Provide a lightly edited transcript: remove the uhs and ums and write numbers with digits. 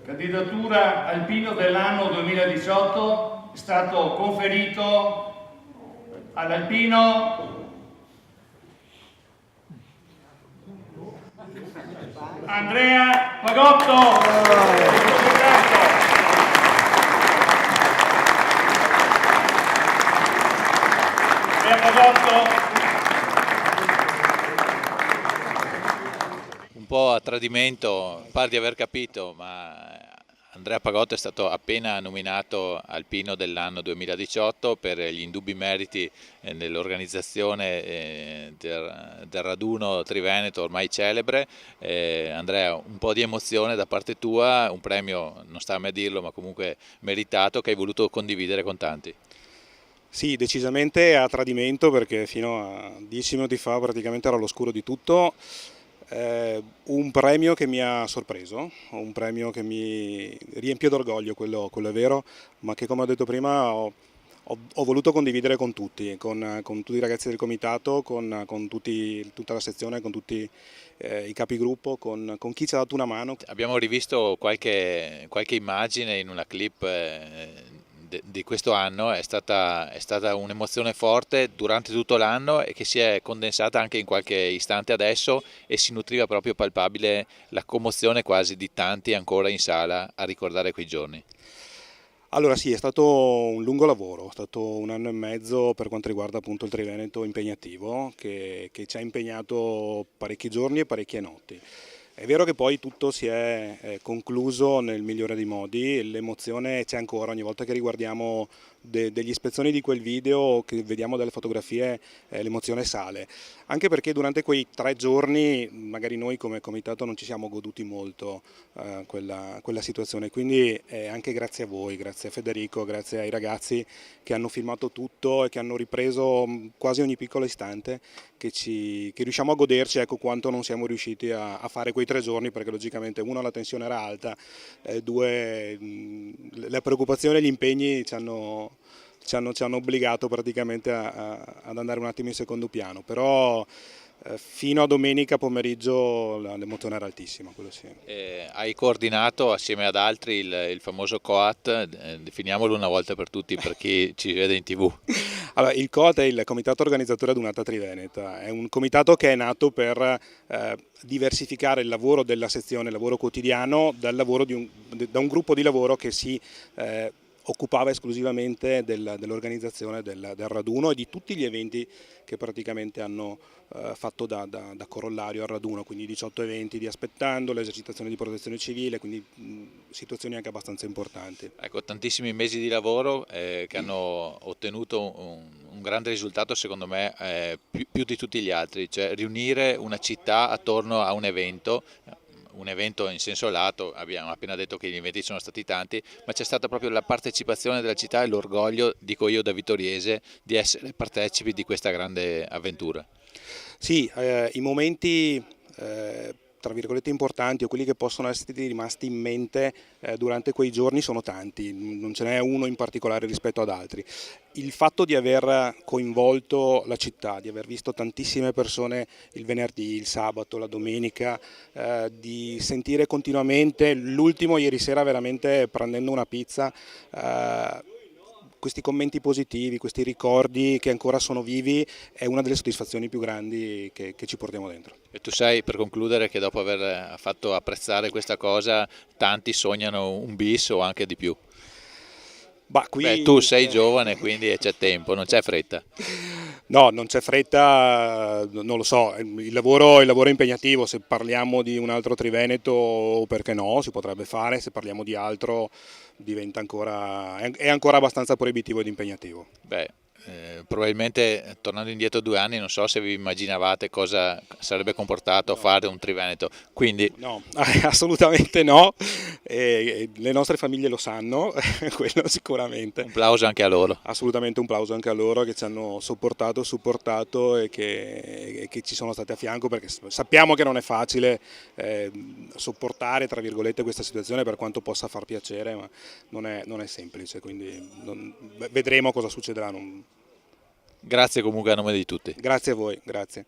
candidatura alpino dell'anno 2018 è stato conferito all'alpino Andrea Pagotto. Andrea Pagotto. Un po' a tradimento, pare di aver capito, ma Andrea Pagotto è stato appena nominato alpino dell'anno 2018 per gli indubbi meriti nell'organizzazione del raduno Triveneto ormai celebre. Andrea, un po' di emozione da parte tua, un premio, non sta a me dirlo, ma comunque meritato, che hai voluto condividere con tanti. Sì, decisamente a tradimento, perché fino a 10 minuti fa praticamente ero all'oscuro di tutto. Un premio che mi ha sorpreso, un premio che mi riempie d'orgoglio, quello è vero, ma che, come ho detto prima, ho voluto condividere con tutti, con tutti i ragazzi del comitato, con tutta la sezione, con tutti i capigruppo, con chi ci ha dato una mano. Abbiamo rivisto qualche immagine in una clip di questo anno, è stata un'emozione forte durante tutto l'anno e che si è condensata anche in qualche istante adesso, e si nutriva proprio palpabile la commozione quasi di tanti ancora in sala a ricordare quei giorni. Allora sì, è stato un lungo lavoro, è stato 1 anno e mezzo per quanto riguarda appunto il Triveneto impegnativo, che ci ha impegnato parecchi giorni e parecchie notti. È vero che poi tutto si è concluso nel migliore dei modi, l'emozione c'è ancora ogni volta che riguardiamo degli spezzoni di quel video, che vediamo delle fotografie, l'emozione sale. Anche perché durante quei 3 giorni magari noi come comitato non ci siamo goduti molto quella situazione, quindi anche grazie a voi, grazie a Federico, grazie ai ragazzi che hanno filmato tutto e che hanno ripreso quasi ogni piccolo istante, che riusciamo a goderci, ecco quanto non siamo riusciti a fare quei 3 giorni, perché logicamente uno, la tensione era alta, due, la preoccupazione e gli impegni ci hanno obbligato praticamente ad andare un attimo in secondo piano, però fino a domenica pomeriggio l'emozione era altissima, quello sì. Hai coordinato assieme ad altri il famoso COAT, definiamolo una volta per tutti per chi ci vede in TV. Allora, il COAT è il Comitato Organizzatore Adunata Triveneta, è un comitato che è nato per diversificare il lavoro della sezione, il lavoro quotidiano, da un gruppo di lavoro che si occupava esclusivamente dell'organizzazione del raduno e di tutti gli eventi che praticamente hanno fatto da corollario al raduno, quindi 18 eventi di aspettando, l'esercitazione di protezione civile, quindi situazioni anche abbastanza importanti. Ecco, tantissimi mesi di lavoro che hanno ottenuto un grande risultato, secondo me, più di tutti gli altri, cioè riunire una città attorno a un evento in senso lato. Abbiamo appena detto che gli eventi sono stati tanti, ma c'è stata proprio la partecipazione della città e l'orgoglio, dico io da vittoriese, di essere partecipi di questa grande avventura. Sì, i momenti tra virgolette importanti, o quelli che possono essere rimasti in mente durante quei giorni, sono tanti, non ce n'è uno in particolare rispetto ad altri. Il fatto di aver coinvolto la città, di aver visto tantissime persone il venerdì, il sabato, la domenica, di sentire continuamente, l'ultimo ieri sera veramente prendendo una pizza, questi commenti positivi, questi ricordi che ancora sono vivi, è una delle soddisfazioni più grandi che ci portiamo dentro. E tu sai, per concludere, che dopo aver fatto apprezzare questa cosa, tanti sognano un bis o anche di più. Beh, tu sei giovane, quindi c'è tempo, non c'è fretta. No, non c'è fretta, non lo so, il lavoro è impegnativo, se parliamo di un altro Triveneto perché no, si potrebbe fare, se parliamo di altro è ancora abbastanza proibitivo ed impegnativo. Beh, probabilmente tornando indietro 2 anni non so se vi immaginavate cosa sarebbe comportato fare un Triveneto, quindi... No, assolutamente no, le nostre famiglie lo sanno, quello sicuramente. Un plauso anche a loro. Assolutamente un plauso anche a loro, che ci hanno supportato e che ci sono stati a fianco, perché sappiamo che non è facile sopportare, tra virgolette, questa situazione, per quanto possa far piacere, ma non è semplice, quindi vedremo cosa succederà. Grazie comunque a nome di tutti. Grazie a voi, grazie.